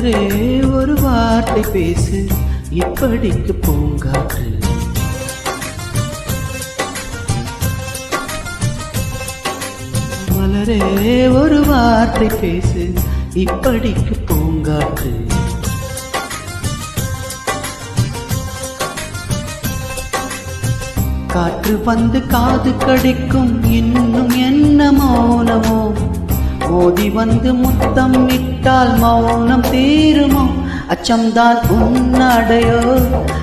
மலரே ஒரு வார்த்தை பேசு, இப்படிக்கு பூங்காற்று. மலரே ஒரு வார்த்தை பேசு, இப்படிக்கு பூங்காற்று. காற்று வந்து காது கடிக்கும், இன்னும் என்ன மௌனமோ? மோதி வந்து முத்தம் இட்டால் மௌனம் தீருமோ? அச்சம்தான் உன்னடையோ,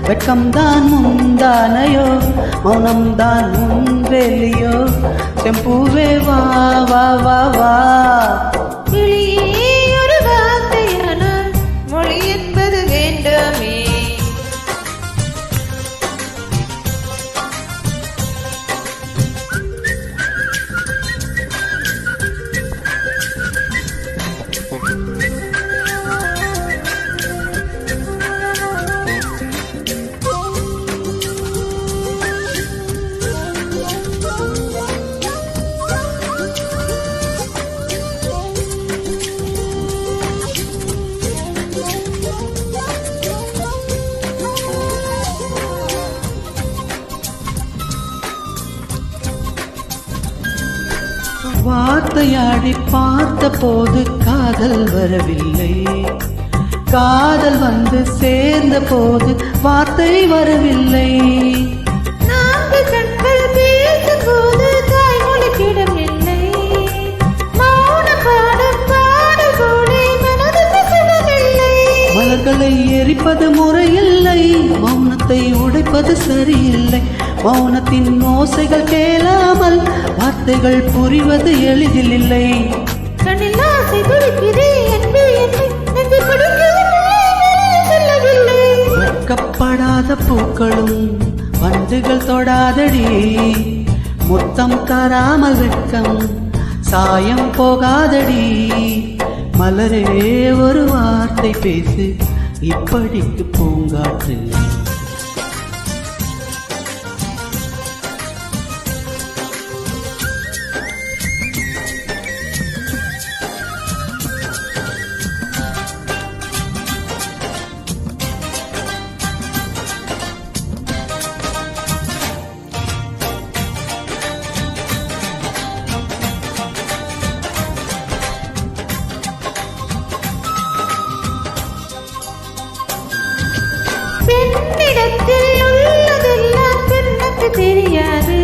வெட்கம்தான் முந்தானையோ, மௌனம்தான் முன்வெளியோ? செம்பூவே வா வா வா வா. ஒரு வார்த்தையான மொழி என்பது வேண்டாமே. வார்த்தையாடி பார்த்த போது காதல் வரவில்லை, காதல் வந்து சேர்ந்த போது வார்த்தை வரவில்லை. நான்கு கண்கள் பேசும் போது தாய்மொழி கிடமில்லை, மௌன பாடம் பாடல் போலே மனதுக்கு சுடமில்லை. மலர்களை எரிப்பது முறையில்லை, மௌனத்தை உடைப்பது சரியில்லை. மௌனத்தின் ஓசைகள் கேளாமல் வார்த்தைகள் புரிவது எளிதில் இல்லை. கண்ணில் ஆசை துடிக்குதே அன்பே, என்னை நெஞ்சு சொல்லவில்லை. வெட்கப்படாத பூக்களும் வண்டுகள் தொடாதடி, முத்தம் தராமல் வெட்கம் சாயம் போகாதடி. மலரே ஒரு வார்த்தை பேசு, இப்படிக்கு பூங்காற்று. பெண்ணிடத்தில் உள்ளதெல்லாம் பெண்ணுக்கு தெரியாது,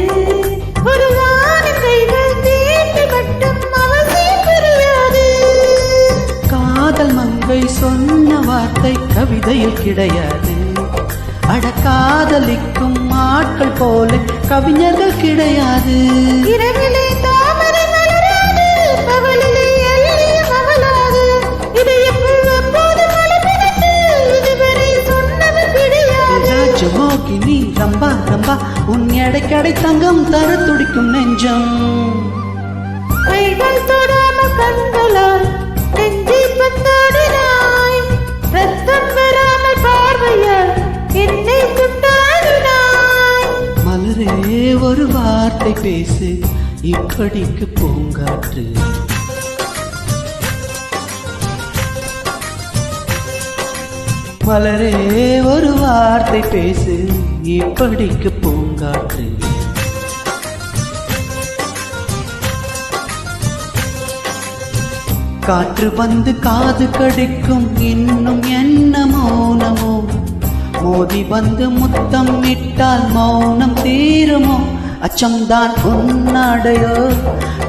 ஒரு வானம் கைகள் தீட்டி மட்டும் அவசியம் புரியாது. காதல் மங்கை சொன்ன வார்த்தை கவிதையில் கிடையாது, அட காதலிக்கும் ஆட்கள் போல கவிஞர்கள் கிடையாது. இரவிலே தாமரை மலராது, பகலிலே எல்லையும் அவளாது. இதயக்குள் எப்போது மலர்கிறது, இதுவரை சொன்னவர் கிடையாது. ராஜமோகினி ரம்பா ரம்பா, உன் எடைக்கடை தங்கம் தர துடிக்கும் நெஞ்சம். கைகள் தொடாம கண்களால் நெஞ்சை பந்தாடினாய், ரத்தம் வராமல் பார்வையால் என்னை துண்டாடினாய். மலரே ஒரு வார்த்தை பேசு, இப்படிக்கு பூங்காற்று. மலரே ஒரு வார்த்தை பேசு, இப்படிக்கு பூங்காற்று. காற்று வந்து காது கடிக்கும், இன்னும் என்ன மௌனமோ? மோதி வந்து முத்தம் இட்டால் மௌனம் தீருமோ? அச்சம்தான் உன்னடையோ,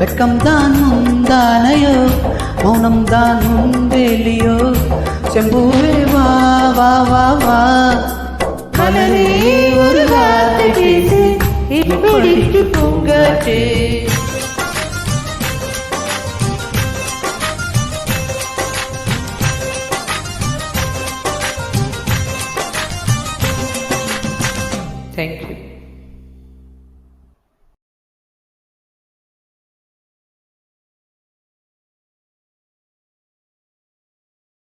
வெட்கம்தான் முந்தானையோ, மௌனம்தான் முன்வெளியோ? செம்பூவே வா வா வா வா. மலரே ஒரு வார்த்தை பேசு, இப்படிக்கு பூங்காற்று. Thank you.